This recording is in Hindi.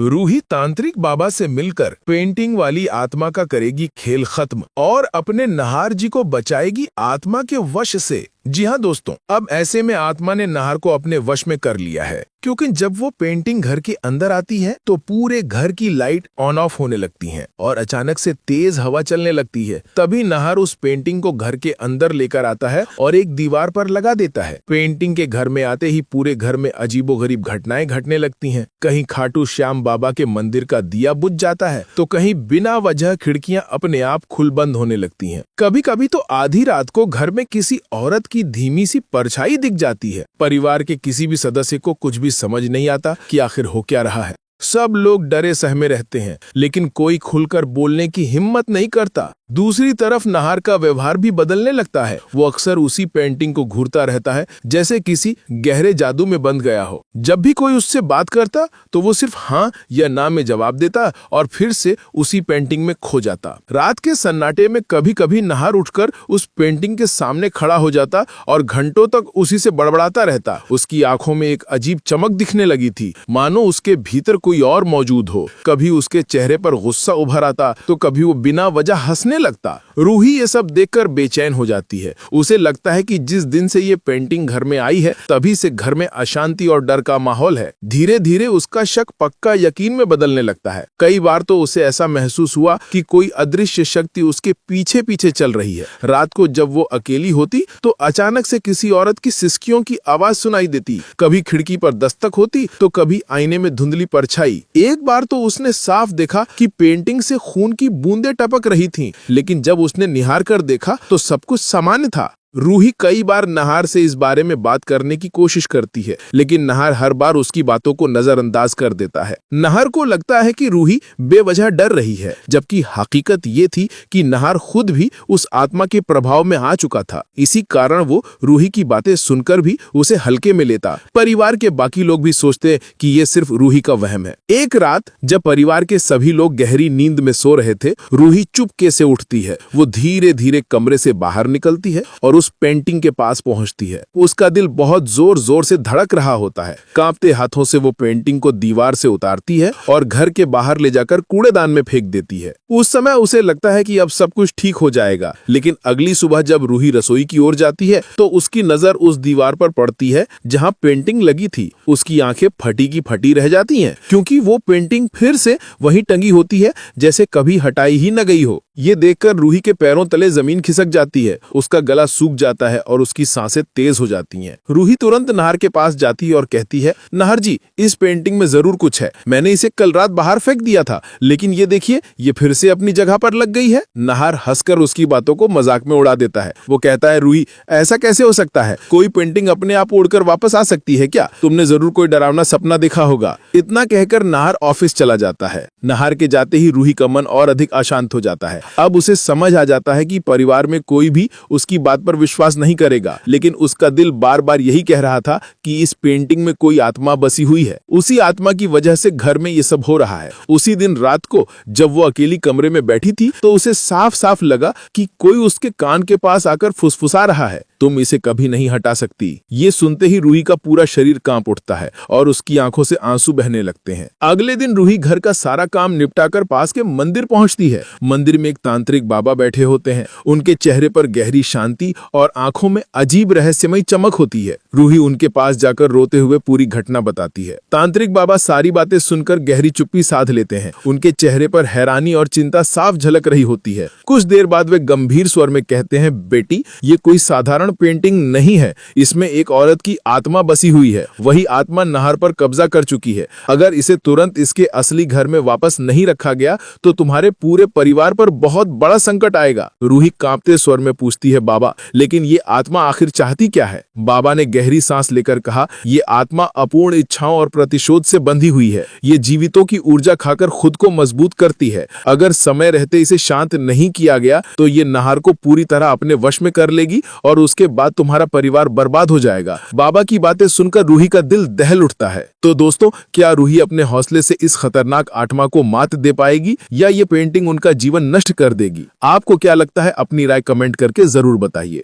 रूही तांत्रिक बाबा से मिलकर पेंटिंग वाली आत्मा का करेगी खेल खत्म और अपने नहार जी को बचाएगी आत्मा के वश से। जी हाँ दोस्तों, अब ऐसे में आत्मा ने नहार को अपने वश में कर लिया है, क्योंकि जब वो पेंटिंग घर के अंदर आती है तो पूरे घर की लाइट ऑन ऑफ होने लगती हैं और अचानक से तेज हवा चलने लगती है। तभी नहार उस पेंटिंग को घर के अंदर लेकर आता है और एक दीवार पर लगा देता है। पेंटिंग के घर में आते ही पूरे घर में अजीबोगरीब घटनाएं घटने लगती हैं। कहीं खाटू श्याम बाबा के मंदिर का दिया बुझ जाता है तो कहीं बिना वजह खिड़कियां अपने आप खुल बंद होने लगती हैं। कभी कभी तो आधी रात को घर में किसी औरत की धीमी सी परछाई दिख जाती है। परिवार के किसी भी सदस्य को कुछ भी समझ नहीं आता कि आखिर हो क्या रहा है। सब लोग डरे सहमे रहते हैं, लेकिन कोई खुलकर बोलने की हिम्मत नहीं करता। दूसरी तरफ नहार का व्यवहार भी बदलने लगता है। वो अक्सर उसी पेंटिंग को घूरता रहता है, जैसे किसी गहरे जादू में बंध गया हो। जब भी कोई उससे बात करता तो वो सिर्फ हाँ या ना में जवाब देता और फिर से उसी पेंटिंग में खो जाता। रात के सन्नाटे में कभी कभी नहार उठकर उस पेंटिंग के सामने खड़ा हो जाता और घंटों तक उसी से बड़बड़ाता रहता। उसकी आंखों में एक अजीब चमक दिखने लगी थी, मानो उसके भीतर कोई और मौजूद हो। कभी उसके चेहरे पर गुस्सा उभर आता तो कभी वो बिना वजह हंसने लगता। रूही ये सब देखकर बेचैन हो जाती है। उसे लगता है कि जिस दिन से ये पेंटिंग घर में आई है तभी से घर में अशांति और डर का माहौल है। धीरे धीरे उसका शक पक्का यकीन में बदलने लगता है। कई बार तो उसे ऐसा महसूस हुआ कि कोई अदृश्य शक्ति उसके पीछे पीछे चल रही है। रात को जब वो अकेली होती तो अचानक से किसी औरत की सिसकियों की आवाज सुनाई देती। कभी खिड़की पर दस्तक होती तो कभी आईने में धुंधली परछाई। एक बार तो उसने साफ देखा कि पेंटिंग से खून की बूंदें टपक रही थीं, लेकिन जब उसने निहार कर देखा तो सब कुछ सामान्य था। रूही कई बार नहार से इस बारे में बात करने की कोशिश करती है, लेकिन नहार हर बार उसकी बातों को नजरअंदाज कर देता है। नहार को लगता है कि रूही बेवजह डर रही है, जबकि हकीकत ये थी कि नहार खुद भी उस आत्मा के प्रभाव में आ चुका था। इसी कारण वो रूही की बातें सुनकर भी उसे हल्के में लेता। परिवार के बाकी लोग भी सोचते कि ये सिर्फ रूही का वहम है। एक रात जब परिवार के सभी लोग गहरी नींद में सो रहे थे, रूही चुपके से उठती है। वो धीरे धीरे कमरे से बाहर निकलती है और उस पेंटिंग के पास पहुंचती है। उसका दिल बहुत जोर जोर से धड़क रहा होता है। कांपते हाथों से वो पेंटिंग को दीवार से उतारती है और घर के बाहर ले जाकर कूड़ेदान में फेंक देती है। उस समय उसे लगता है कि अब सब कुछ ठीक हो जाएगा, लेकिन अगली सुबह जब रूही रसोई की ओर जाती है तो उसकी नजर उस दीवार पर पड़ती है जहां पेंटिंग लगी थी। उसकी आंखें फटी की फटी रह जाती हैं, क्योंकि वो पेंटिंग फिर से वहीं टंगी होती है जैसे कभी हटाई ही न गई हो। ये देखकर रूही के पैरों तले जमीन खिसक जाती है। उसका गला सूख जाता है और उसकी सांसें तेज हो जाती हैं। रूही तुरंत नहार के पास जाती है और कहती है, नहार जी, इस पेंटिंग में जरूर कुछ है। मैंने इसे कल रात बाहर फेंक दिया था, लेकिन ये देखिए, ये फिर से अपनी जगह पर लग गई है। नहार हंसकर उसकी बातों को मजाक में उड़ा देता है। वो कहता है, रूही, ऐसा कैसे हो सकता है? कोई पेंटिंग अपने आप उड़कर वापस आ सकती है क्या? तुमने जरूर कोई डरावना सपना देखा होगा। इतना कहकर नहार ऑफिस चला जाता है। नहार के जाते ही रूही का मन और अधिक अशांत हो जाता है। अब उसे समझ आ जाता है कि परिवार में कोई भी उसकी बात पर विश्वास नहीं करेगा, लेकिन उसका दिल बार बार यही कह रहा था कि इस पेंटिंग में कोई आत्मा बसी हुई है। उसी आत्मा की वजह से घर में ये सब हो रहा है। उसी दिन रात को जब वो अकेली कमरे में बैठी थी तो उसे साफ साफ लगा कि कोई उसके कान के पास आकर फुसफुसा रहा है, तुम इसे कभी नहीं हटा सकती। ये सुनते ही रूही का पूरा शरीर कांप उठता है और उसकी आंखों से आंसू बहने लगते हैं। अगले दिन रूही घर का सारा काम निपटाकर पास के मंदिर पहुंचती है। मंदिर में एक तांत्रिक बाबा बैठे होते हैं। उनके चेहरे पर गहरी शांति और आंखों में अजीब रहस्यमयी चमक होती है। रूही उनके पास जाकर रोते हुए पूरी घटना बताती है। तांत्रिक बाबा सारी बातें सुनकर गहरी चुप्पी साध लेते हैं। उनके चेहरे पर हैरानी और चिंता साफ झलक रही होती है। कुछ देर बाद वे गंभीर स्वर में कहते हैं, बेटी, ये कोई साधारण पेंटिंग नहीं है। इसमें एक औरत की आत्मा बसी हुई है। वही आत्मा नहार पर कब्जा कर चुकी है। अगर इसे तुरंत इसके असली घर में वापस नहीं रखा गया तो तुम्हारे पूरे परिवार पर बहुत बड़ा संकट आएगा। रूही कांपते स्वर में पूछती है, बाबा, लेकिन ये आत्मा आखिर चाहती क्या है? बाबा ने गहरी सांस लेकर कहा, ये आत्मा अपूर्ण इच्छाओं और प्रतिशोध से बंधी हुई है। ये जीवितों की ऊर्जा खाकर खुद को मजबूत करती है। अगर समय रहते इसे शांत नहीं किया गया तो ये नहार को पूरी तरह अपने वश में कर लेगी और उसके बाद तुम्हारा परिवार बर्बाद हो जाएगा। बाबा की बातें सुनकर रूही का दिल दहल उठता है। तो दोस्तों, क्या रूही अपने हौसले से इस खतरनाक आत्मा को मात दे पाएगी या ये पेंटिंग उनका जीवन नष्ट कर देगी? आपको क्या लगता है? अपनी राय कमेंट करके जरूर बताइए।